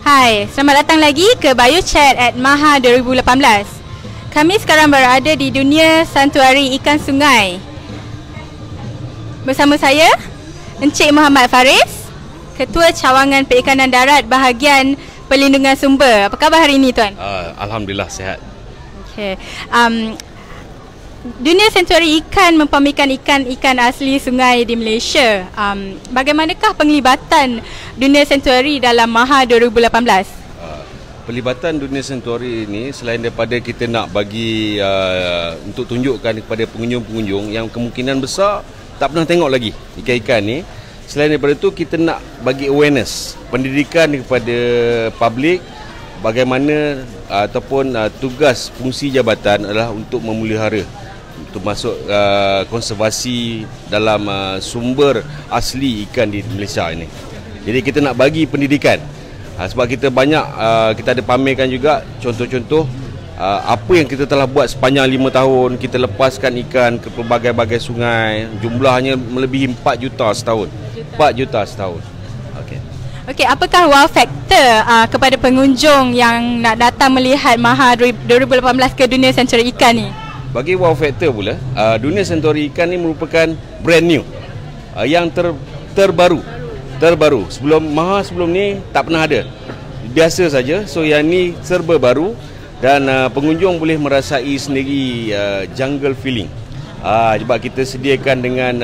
Hai, selamat datang lagi ke BioChat at Maha 2018. Kami sekarang berada di dunia santuari ikan sungai. Bersama saya, Encik Muhammad Faris, Ketua Cawangan Perikanan Darat Bahagian Perlindungan Sumber. Apa khabar hari ini, Tuan? Alhamdulillah, sihat. Okay. Dunia santuari ikan mempamerkan ikan-ikan asli sungai di Malaysia. Bagaimanakah penglibatan dunia santuari dalam Maha 2018? Pelibatan dunia santuari ini selain daripada kita nak bagi untuk tunjukkan kepada pengunjung-pengunjung yang kemungkinan besar tak pernah tengok lagi ikan-ikan ni. Selain daripada itu, kita nak bagi awareness, pendidikan kepada publik bagaimana ataupun tugas fungsi jabatan adalah untuk memelihara, untuk masuk konservasi dalam sumber asli ikan di Malaysia ini. Jadi kita nak bagi pendidikan. Sebab kita banyak kita ada pamerkan juga contoh-contoh apa yang kita telah buat sepanjang 5 tahun. Kita lepaskan ikan ke pelbagai-bagai sungai, jumlahnya melebihi 4 juta setahun. 4 juta setahun. Okey, apakah wow factor kepada pengunjung yang nak datang melihat Maha 2018 ke dunia santuari ikan ni? Bagi wow factor pula, dunia santuari ikan ni merupakan brand new, yang terbaru. Maha sebelum ni tak pernah ada, biasa saja. So yang ni serba baru dan pengunjung boleh merasai sendiri jungle feeling. Sebab kita sediakan dengan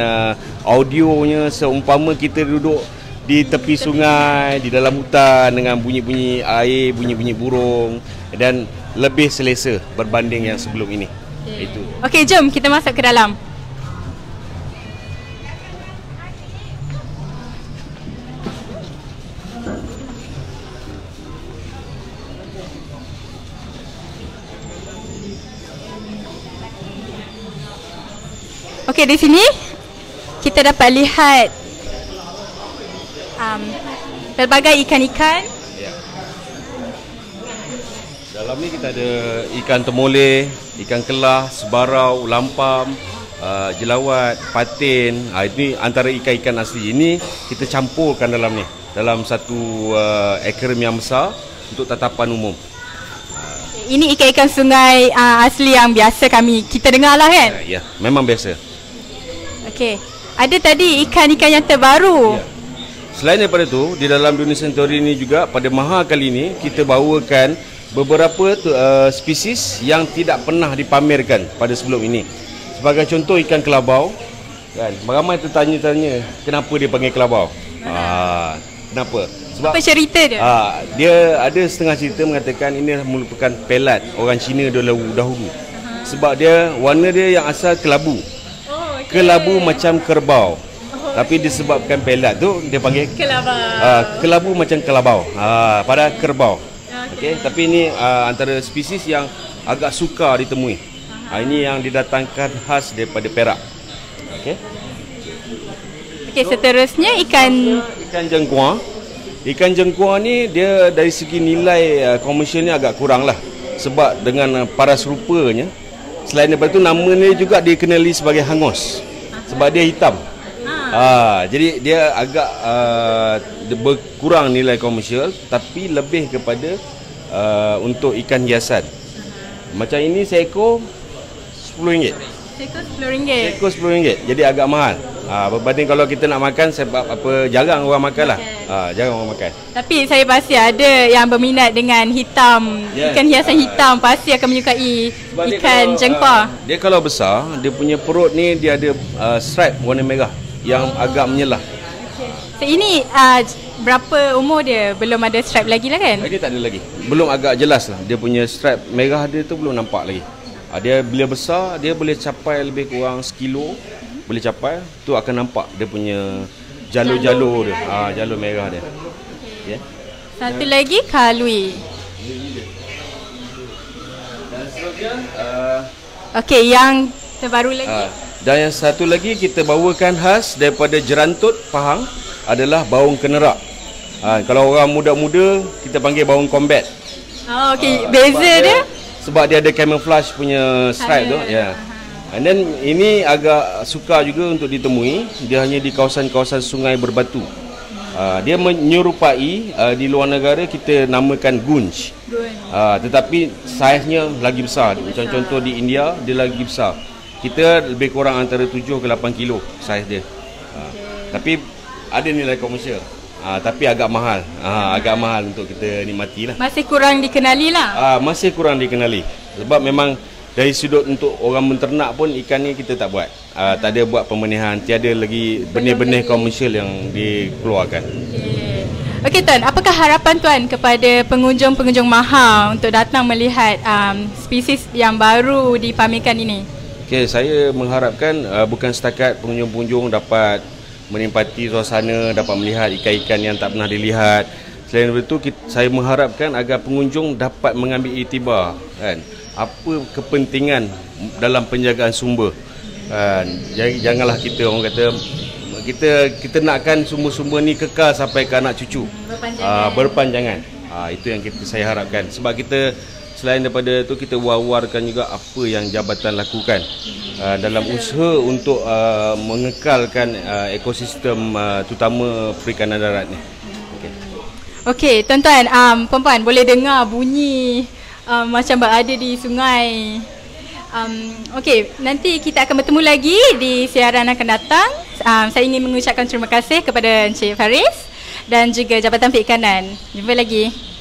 audionya seumpama kita duduk di tepi sungai, di dalam hutan dengan bunyi-bunyi air, bunyi-bunyi burung, dan lebih selesa berbanding yang sebelum ini. Itu. Okey, jom kita masuk ke dalam. Okey, di sini kita dapat lihat pelbagai ikan-ikan. Dalam ni kita ada ikan temoleh, ikan kelah, sebarau, lampam, jelawat, patin. Ini antara ikan-ikan asli. Ini kita campurkan dalam ni, dalam satu akuarium yang besar untuk tatapan umum. Ini ikan-ikan sungai asli yang biasa kita dengar lah kan? Ya, memang biasa. Okey, ada tadi ikan-ikan yang terbaru. Ya. Selain daripada itu, di dalam dunia santuari ini juga pada Maha kali ini kita bawakan beberapa spesies yang tidak pernah dipamerkan pada sebelum ini. Sebagai contoh, ikan kelabau, kan? Ramai tertanya-tanya kenapa dia panggil kelabau. Kenapa? Sebab apa cerita dia? Dia ada setengah cerita mengatakan ini merupakan pelat orang Cina dahulu. Sebab dia warna dia yang asal kelabu. Kelabu macam kerbau. Tapi disebabkan pelat tu dia panggil kelabu macam kelabau. Pada kerbau. Okey, tapi ini antara spesies yang agak sukar ditemui. Ini yang didatangkan khas daripada Perak. Okey. Okey, seterusnya ikan jengkuang. Ikan jengkuang ni dia dari segi nilai komersialnya agak kurang lah. Sebab dengan paras rupanya, selain daripada itu nama dia juga dikenali sebagai hangus. Sebab dia hitam. Jadi dia agak berkurang nilai komersial, tapi lebih kepada untuk ikan hiasan. Macam ini seekor RM10. Seekor RM10. Jadi agak mahal. Berbanding kalau kita nak makan, sebab jarang orang makan lah. Jarang orang makan. Tapi saya pasti ada yang berminat dengan hitam, ikan hiasan hitam pasti akan menyukai ikan jengkuang. Dia kalau besar, dia punya perut ni dia ada stripe warna merah yang agak menyelah. So, ini berapa umur dia? Belum ada stripe lagi lah kan? Dia tak ada lagi. Belum agak jelas lah. Dia punya stripe merah dia tu belum nampak lagi. Dia bila besar, dia boleh capai lebih kurang sekilo. Boleh capai, tu akan nampak dia punya jalur-jalur dia. Jalur merah dia. Satu lagi kalui. Dan seterusnya okey, yang terbaru lagi. Dan yang satu lagi kita bawakan khas daripada Jerantut, Pahang adalah baung kenerak. Kalau orang muda-muda kita panggil baung combat. Okey, beza dia? Sebab dia ada camouflage punya stripe tu. And then ini agak sukar juga untuk ditemui. Dia hanya di kawasan-kawasan sungai berbatu. Dia menyerupai di luar negara kita namakan gunj. Tetapi saiznya lagi besar. Macam contoh di India dia lagi besar. Kita lebih kurang antara 7 ke 8 kilo saiz dia. Tapi ada nilai komersial. Tapi agak mahal. Agak mahal untuk kita nikmati lah. Masih kurang dikenali lah. Masih kurang dikenali. Sebab memang dari sudut untuk orang menternak pun ikan ni kita tak buat. Tak ada buat pemenihan. Tiada lagi benih-benih komersial yang dikeluarkan. Okey Tuan, apakah harapan Tuan kepada pengunjung-pengunjung Maha untuk datang melihat spesies yang baru dipamerkan ini? Okey, saya mengharapkan bukan setakat pengunjung-pengunjung dapat menikmati suasana, dapat melihat ikan-ikan yang tak pernah dilihat. Selain itu, saya mengharapkan agar pengunjung dapat mengambil iktibar kan, apa kepentingan dalam penjagaan sumber. Janganlah kita orang kata kita nakkan sumber-sumber ni kekal sampai ke anak cucu. Berpanjangan. Itu yang saya harapkan. Sebab kita selain daripada itu kita war-warkan juga apa yang jabatan lakukan dalam usaha untuk mengekalkan ekosistem terutama perikanan darat ni. Okey, tuan-tuan, puan-puan boleh dengar bunyi macam berada di sungai. Okey, nanti kita akan bertemu lagi di siaran akan datang. Saya ingin mengucapkan terima kasih kepada Encik Faris dan juga Jabatan Perikanan. Jumpa lagi.